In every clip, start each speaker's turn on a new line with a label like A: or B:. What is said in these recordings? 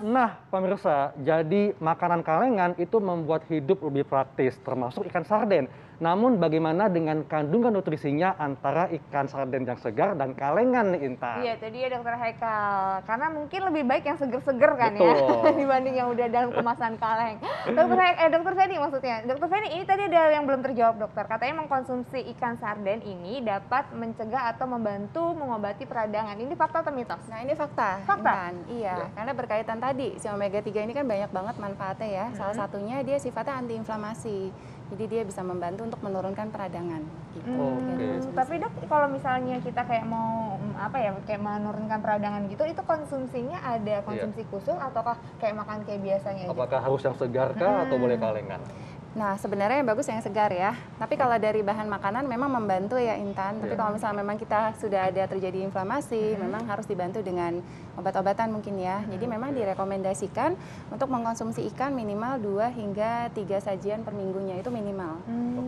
A: Nah, pemirsa, jadi makanan kalengan itu membuat hidup lebih praktis, termasuk ikan sarden. Namun bagaimana dengan kandungan nutrisinya antara ikan sarden yang segar dan kalengan nih, Intan?
B: Iya, itu dia Dokter Haikal. Karena mungkin lebih baik yang seger-seger kan ya,
A: Betul.
B: dibanding yang udah dalam kemasan kaleng. Dokter Feni maksudnya. Dokter Feni, ini tadi ada yang belum terjawab dokter. Katanya mengkonsumsi ikan sarden ini dapat mencegah atau membantu mengobati peradangan. Ini fakta atau mitos?
C: Nah, ini fakta.
B: Fakta?
C: Intan. Iya, karena berkaitan tadi, si omega 3 ini kan banyak banget manfaatnya ya. Salah satunya dia sifatnya antiinflamasi. Jadi dia bisa membantu untuk menurunkan peradangan gitu.
B: Tapi dok, kalau misalnya kita kayak mau kayak menurunkan peradangan gitu, itu konsumsinya ada konsumsi khusus ataukah kayak makan kayak biasanya?
A: Apakah harus yang segar kah atau boleh kalengan?
C: Nah, sebenarnya yang bagus yang segar ya. Tapi kalau dari bahan makanan memang membantu ya Intan. Tapi kalau misalnya memang kita sudah ada terjadi inflamasi, memang harus dibantu dengan obat-obatan mungkin ya. Jadi memang direkomendasikan untuk mengkonsumsi ikan minimal 2 hingga 3 sajian per minggunya, itu minimal.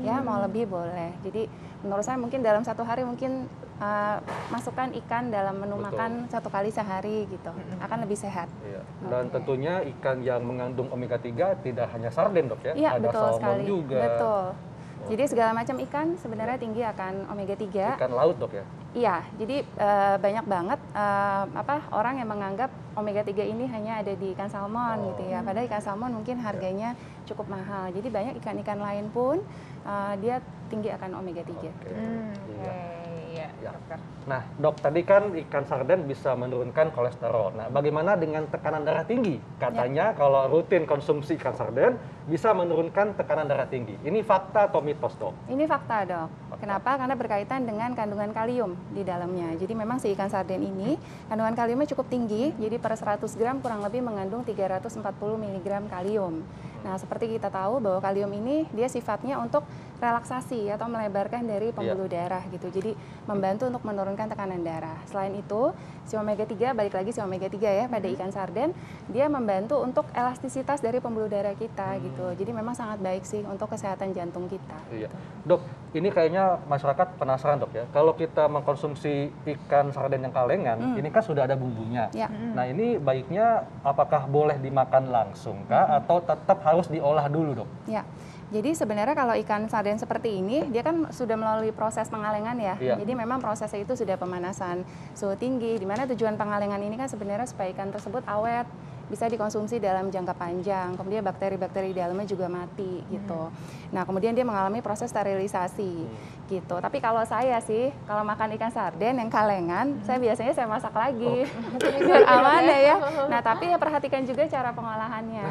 C: Ya, mau lebih boleh. Jadi menurut saya mungkin dalam satu hari mungkin masukkan ikan dalam menu makan 1 kali sehari gitu. Akan lebih sehat.
A: Iya. Dan tentunya ikan yang mengandung omega 3 tidak hanya sarden, Dok ya.
C: Iya,
A: Ada
C: betul
A: salmon
C: sekali.
A: juga.
C: Betul. Jadi segala macam ikan sebenarnya tinggi akan omega 3.
A: Ikan laut, Dok ya.
C: Iya, jadi banyak banget orang yang menganggap omega 3 ini hanya ada di ikan salmon gitu ya. Padahal ikan salmon mungkin harganya cukup mahal. Jadi banyak ikan-ikan lain pun dia tinggi akan omega 3.
B: Iya,
A: Ya.
B: dokter.
A: Nah, Dok, tadi kan ikan sarden bisa menurunkan kolesterol. Nah, bagaimana dengan tekanan darah tinggi? Katanya kalau rutin konsumsi ikan sarden bisa menurunkan tekanan darah tinggi. Ini fakta atau mitos, Dok?
C: Ini fakta dok. Kenapa? Karena berkaitan dengan kandungan kalium di dalamnya. Jadi memang si ikan sarden ini kandungan kaliumnya cukup tinggi. Jadi per 100 gram kurang lebih mengandung 340 mg kalium. Nah, seperti kita tahu bahwa kalium ini dia sifatnya untuk relaksasi atau melebarkan dari pembuluh darah gitu. Jadi membantu untuk menurunkan tekanan darah. Selain itu, si omega 3 balik lagi si omega 3 ya pada ikan sarden, dia membantu untuk elastisitas dari pembuluh darah kita gitu. Jadi memang sangat baik sih untuk kesehatan jantung kita.
A: Iya. Dok, ini kayaknya masyarakat penasaran, Dok ya. Kalau kita mengkonsumsi ikan sarden yang kalengan, ini kan sudah ada bumbunya.
C: Ya.
A: Nah, ini baiknya apakah boleh dimakan langsung kah atau tetap harus diolah dulu, Dok?
C: Ya, jadi sebenarnya kalau ikan sarden seperti ini, dia kan sudah melalui proses pengalengan ya.
A: Iya.
C: Jadi memang prosesnya itu sudah pemanasan suhu tinggi, di mana tujuan pengalengan ini kan sebenarnya supaya ikan tersebut awet, bisa dikonsumsi dalam jangka panjang, kemudian bakteri-bakteri di dalamnya juga mati gitu. Nah, kemudian dia mengalami proses sterilisasi gitu. Tapi kalau saya sih, kalau makan ikan sarden yang kalengan, saya biasanya saya masak lagi. Biar aman ya. Nah, tapi ya perhatikan juga cara pengolahannya.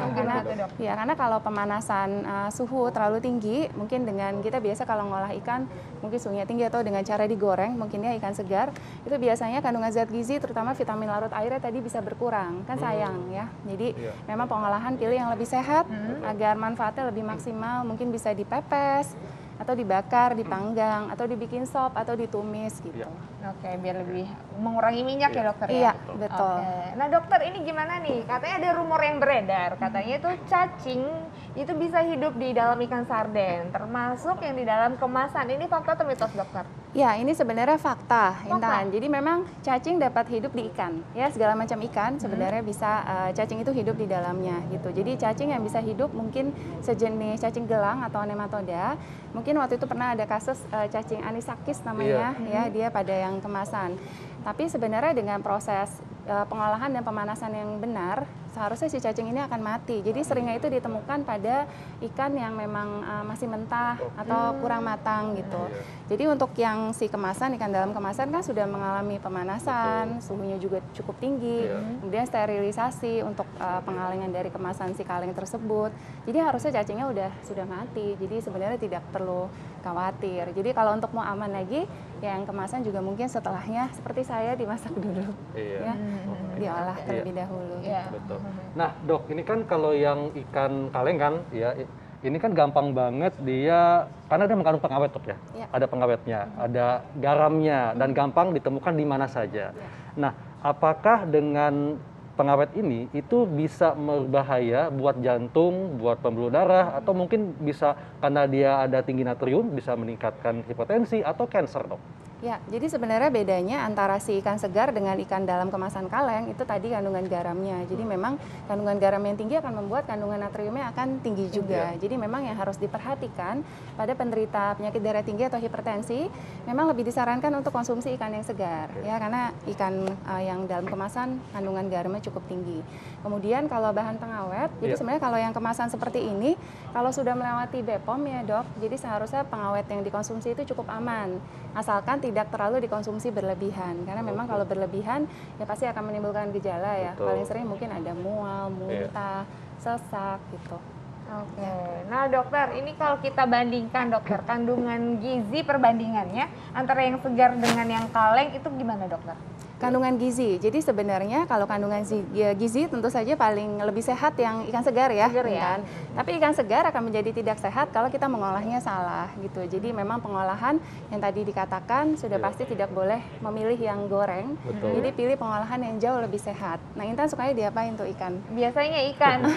C: Karena kalau pemanasan suhu terlalu tinggi, mungkin dengan kita biasa kalau ngolah ikan, mungkin suhunya tinggi atau dengan cara digoreng, mungkin ya ikan segar, itu biasanya kandungan zat gizi terutama vitamin larut airnya tadi bisa berkurang. Kan sayang ya. Jadi memang pengolahan pilih yang lebih sehat agar manfaatnya lebih maksimal, mungkin bisa dipepes atau dibakar, dipanggang, atau dibikin sop atau ditumis gitu.
B: Oke, biar lebih mengurangi minyak ya dokter ya?
C: Iya, betul.
B: Oke. Nah dokter, ini gimana nih? Katanya ada rumor yang beredar, katanya itu cacing itu bisa hidup di dalam ikan sarden, termasuk yang di dalam kemasan. Ini fakta atau mitos dokter?
C: Ya, ini sebenarnya fakta, Intan. Jadi memang cacing dapat hidup di ikan. Ya, segala macam ikan sebenarnya bisa cacing itu hidup di dalamnya gitu. Jadi cacing yang bisa hidup mungkin sejenis cacing gelang atau nematoda. Mungkin waktu itu pernah ada kasus cacing anisakis namanya, ya dia pada yang kemasan. Tapi sebenarnya dengan proses pengolahan dan pemanasan yang benar, seharusnya si cacing ini akan mati. Jadi seringnya itu ditemukan pada ikan yang memang masih mentah atau kurang matang gitu. Jadi untuk yang si kemasan, ikan dalam kemasan kan sudah mengalami pemanasan, suhunya juga cukup tinggi, kemudian sterilisasi untuk pengalengan dari kemasan si kaleng tersebut. Jadi harusnya cacingnya sudah mati. Jadi sebenarnya tidak perlu khawatir. Jadi kalau untuk mau aman lagi, ya yang kemasan juga mungkin setelahnya seperti saya dimasak dulu, ya, diolah terlebih dahulu.
A: Betul. Nah, Dok, ini kan kalau yang ikan kalengan ya, ini kan gampang banget dia karena dia mengandung pengawet, Dok ya. Ada pengawetnya, ada garamnya dan gampang ditemukan di mana saja. Nah, apakah dengan pengawet ini itu bisa berbahaya buat jantung, buat pembuluh darah, atau mungkin bisa karena dia ada tinggi natrium bisa meningkatkan hipertensi atau kanker, Dok?
C: Ya, jadi sebenarnya bedanya antara si ikan segar dengan ikan dalam kemasan kaleng itu tadi kandungan garamnya. Jadi memang kandungan garam yang tinggi akan membuat kandungan natriumnya akan tinggi juga. Jadi memang yang harus diperhatikan pada penderita penyakit darah tinggi atau hipertensi, memang lebih disarankan untuk konsumsi ikan yang segar, ya karena ikan yang dalam kemasan kandungan garamnya cukup tinggi. Kemudian kalau bahan pengawet, jadi sebenarnya kalau yang kemasan seperti ini, kalau sudah melewati BPOM ya dok, jadi seharusnya pengawet yang dikonsumsi itu cukup aman, asalkan tidak terlalu dikonsumsi berlebihan, karena memang kalau berlebihan ya pasti akan menimbulkan gejala ya. Paling sering mungkin ada mual, muntah, sesak gitu.
B: Oke, nah dokter, ini kalau kita bandingkan dokter, kandungan gizi perbandingannya antara yang segar dengan yang kaleng itu gimana dokter?
C: Kandungan gizi, jadi sebenarnya kalau kandungan gizi tentu saja paling lebih sehat yang ikan segar ya, kan? Tapi ikan segar akan menjadi tidak sehat kalau kita mengolahnya salah gitu. Jadi memang pengolahan yang tadi dikatakan sudah pasti tidak boleh memilih yang goreng. Jadi pilih pengolahan yang jauh lebih sehat. Nah, Intan sukanya diapain tuh ikan?
B: Biasanya ikan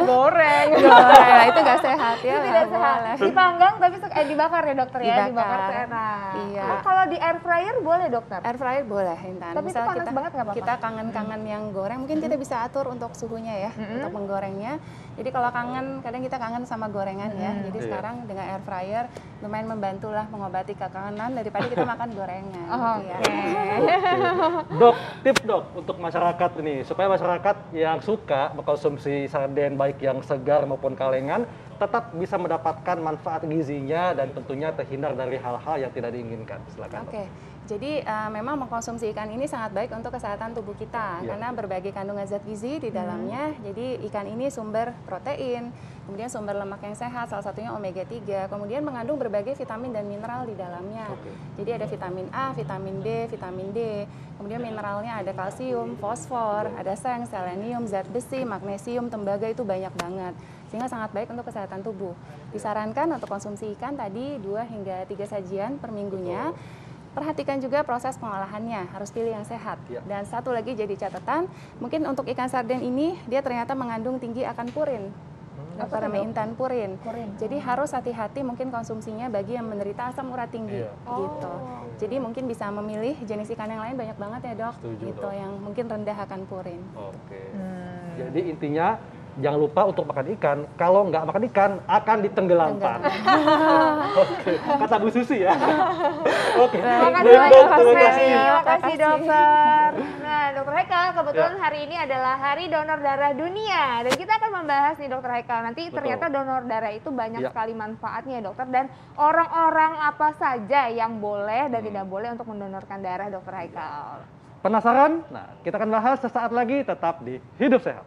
B: goreng.
C: Nah, itu nggak sehat ya.
B: Itu tidak sehat. Dipanggang tapi dibakar ya dokter ya, dibakar tuh enak.
C: Iya.
B: Oh, kalau di air fryer boleh dokter?
C: Air fryer boleh. Intan.
B: Tapi
C: misal
B: itu panas banget nggak apa-apa?
C: Kita kangen-kangen yang goreng, mungkin kita bisa atur untuk suhunya ya, untuk menggorengnya. Jadi kalau kangen, kadang kita kangen sama gorengan ya. Jadi sekarang dengan air fryer lumayan membantulah mengobati kekangenan daripada kita makan gorengan.
A: Dok, tips dok untuk masyarakat ini supaya masyarakat yang suka mengkonsumsi sarden baik yang segar maupun kalengan tetap bisa mendapatkan manfaat gizinya dan tentunya terhindar dari hal-hal yang tidak diinginkan. Silakan.
C: Oke. Jadi memang mengkonsumsi ikan ini sangat baik untuk kesehatan tubuh kita karena berbagai kandungan zat gizi di dalamnya. Jadi ikan ini sumber protein, kemudian sumber lemak yang sehat, salah satunya omega 3, kemudian mengandung berbagai vitamin dan mineral di dalamnya. Jadi ada vitamin A, vitamin B, vitamin D, kemudian mineralnya ada kalsium, fosfor, ada seng, selenium, zat besi, magnesium, tembaga, itu banyak banget. Sehingga sangat baik untuk kesehatan tubuh. Disarankan untuk konsumsi ikan tadi 2 hingga 3 sajian per minggunya. Perhatikan juga proses pengolahannya, harus pilih yang sehat. Dan satu lagi jadi catatan, mungkin untuk ikan sarden ini dia ternyata mengandung tinggi akan purin. Apa namanya intan purin. Jadi harus hati-hati mungkin konsumsinya bagi yang menderita asam urat tinggi gitu. Jadi mungkin bisa memilih jenis ikan yang lain banyak banget ya dok.
A: Setuju,
C: gitu
A: dok.
C: yang mungkin rendah akan purin.
A: Jadi intinya jangan lupa untuk makan ikan. Kalau nggak makan ikan, akan ditenggelamkan. Kata Bu Susi ya.
B: Terima kasih dokter. Nah, dokter Haikal, kebetulan hari ini adalah Hari Donor Darah Dunia. Dan kita akan membahas nih dokter Haikal. Nanti ternyata donor darah itu banyak sekali manfaatnya dokter. Dan orang-orang apa saja yang boleh dan tidak boleh untuk mendonorkan darah dokter Haikal.
A: Penasaran? Nah, kita akan bahas sesaat lagi, tetap di Hidup Sehat.